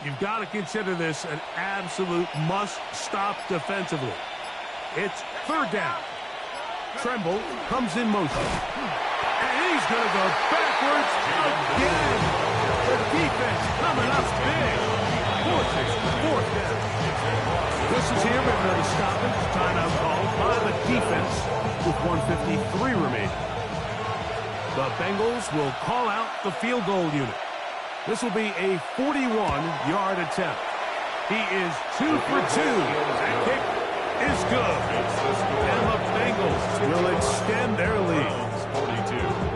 Speaker 2: You've got to consider this an absolute must-stop defensively. It's 3rd down. Tremble comes in motion. And he's going to go backwards again. The defense coming up big. Forces 4th down. This is here with another stoppage. Timeout called by the defense with 1:53 remaining. The Bengals will call out the field goal unit. This will be a 41-yard attempt. He is 2 for 2. That kick is good. And the Bengals will extend their lead.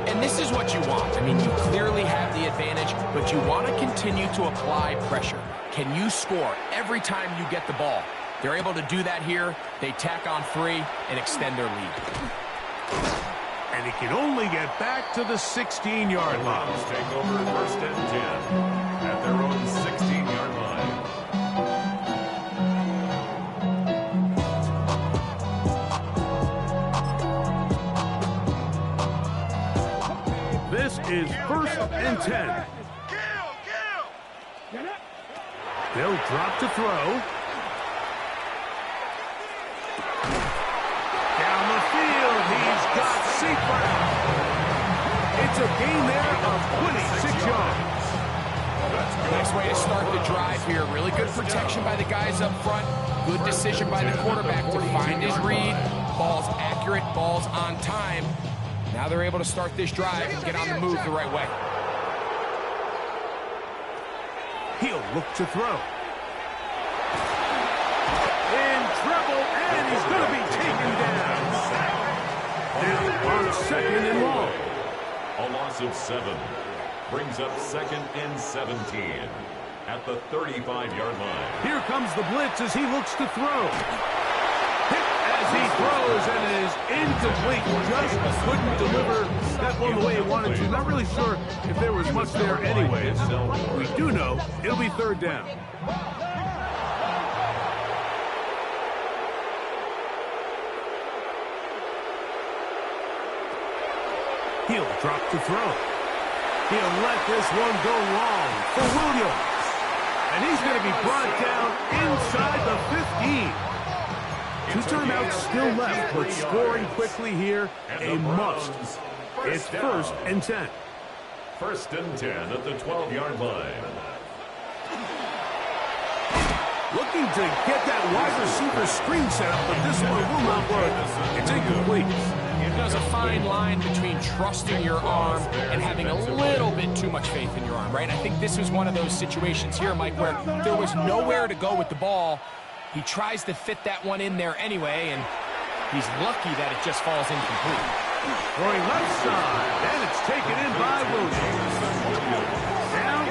Speaker 5: And this is what you want. I mean, you clearly have the advantage, but you want to continue to apply pressure. Can you score every time you get the ball? They're able to do that here. They tack on 3 and extend their lead.
Speaker 2: And he can only get back to the 16-yard line.
Speaker 6: Take over 1st and 10 at their own 16-yard line.
Speaker 2: This is 1st and 10. They'll drop to throw. Down the field, he's got C.J. It's a gain there of 26 yards.
Speaker 5: Nice way to start the drive here. Really good protection by the guys up front. Good decision by the quarterback to find his read. Ball's accurate, ball's on time. Now they're able to start this drive and get on the move the right way.
Speaker 2: He'll look to throw. In trouble, and he's going to be taken down. Now on second and long.
Speaker 6: A loss of 7 brings up 2nd and 17 at the 35-yard line.
Speaker 2: Here comes the blitz as he looks to throw. Hit as he throws, and it is incomplete. Just couldn't deliver that one the way he wanted to. Not really sure if there was much there anyways. We do know it'll be 3rd down. He'll drop to throw. He'll let this one go long for Williams. And he's going to be brought down inside the 15. 2 timeouts still left, but scoring quickly here, a must. It's 1st and 10.
Speaker 6: 1st and 10 at the 12-yard line.
Speaker 2: Looking to get that wide receiver screen set up, but this one will not work. It's incomplete.
Speaker 5: There's a fine line between trusting your arm and having a little bit too much faith in your arm, right? I think this was one of those situations here, Mike, where there was nowhere to go with the ball. He tries to fit that one in there anyway, and he's lucky that it just falls incomplete.
Speaker 2: Throwing left side, and it's taken in by Williams. Down,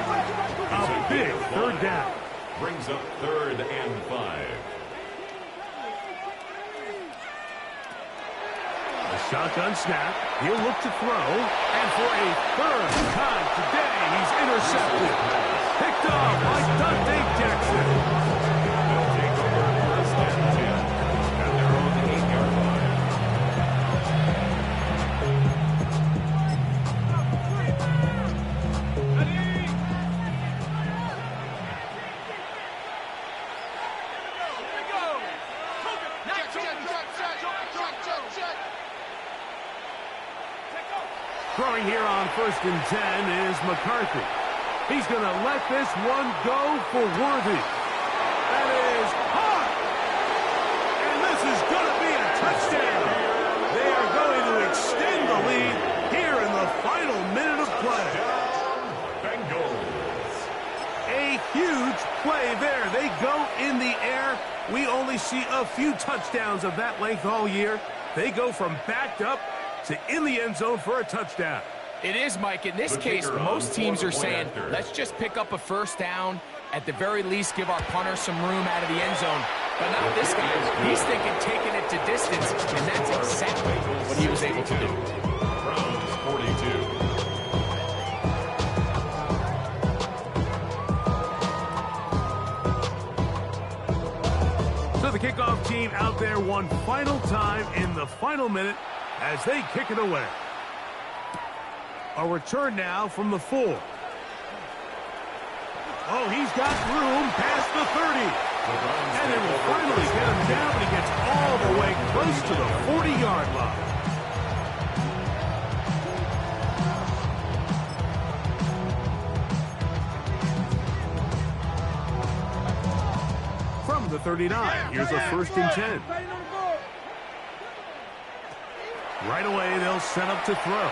Speaker 2: a big 3rd down.
Speaker 6: Brings up 3rd and 5.
Speaker 2: A shotgun snap. He'll look to throw. And for a 3rd time today, he's intercepted. Picked off by Dante Jackson.
Speaker 6: They'll take over 1st and 10 at their own 8-yard line.
Speaker 2: Throwing here on 1st and 10 is McCarthy. He's going to let this one go for Worthy. That is hot. And this is going to be a touchdown. They are going to extend the lead here in the final minute of play.
Speaker 6: Bengals.
Speaker 2: A huge play there. They go in the air. We only see a few touchdowns of that length all year. They go from backed up to in the end zone for a touchdown.
Speaker 5: It is, Mike. In this case, most teams are saying, let's just pick up a 1st down. At the very least, give our punter some room out of the end zone. But not this guy. He's thinking taking it to distance, and that's exactly what he was able to do.
Speaker 6: Browns 42.
Speaker 2: So the kickoff team out there one final time in the final minute as they kick it away. A return now from the 4. Oh, he's got room past the 30. And it will finally get him down, but he gets all the way close to the 40-yard line. From the 39, here's a 1st and 10. Right away, they'll set up to throw.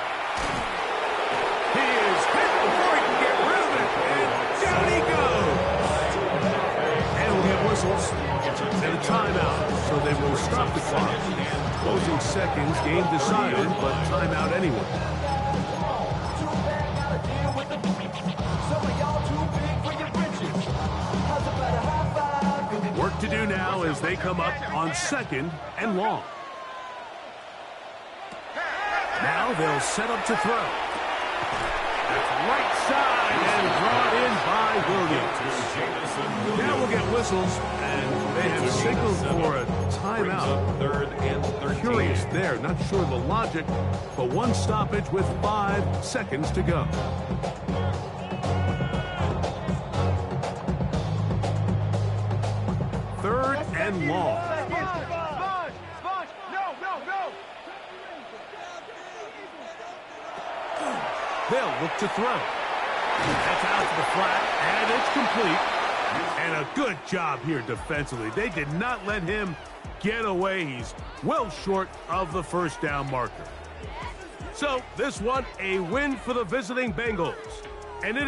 Speaker 2: He is hit before he can get rid of it, and down he goes. And we'll get whistles and a timeout, so they will stop the clock. Closing seconds, game decided, but timeout anyway. Work to do now as they come up on 2nd and long. Now they'll set up to throw. That's right side and brought in by Williams. Now we'll get whistles, and they have signaled for a timeout.
Speaker 6: 3rd and 13.
Speaker 2: Curious there, not sure the logic, but one stoppage with 5 seconds to go. Third and long. They'll look to throw. That's out to the flat, and it's complete. And a good job here defensively. They did not let him get away. He's well short of the first down marker. So this one, a win for the visiting Bengals. And it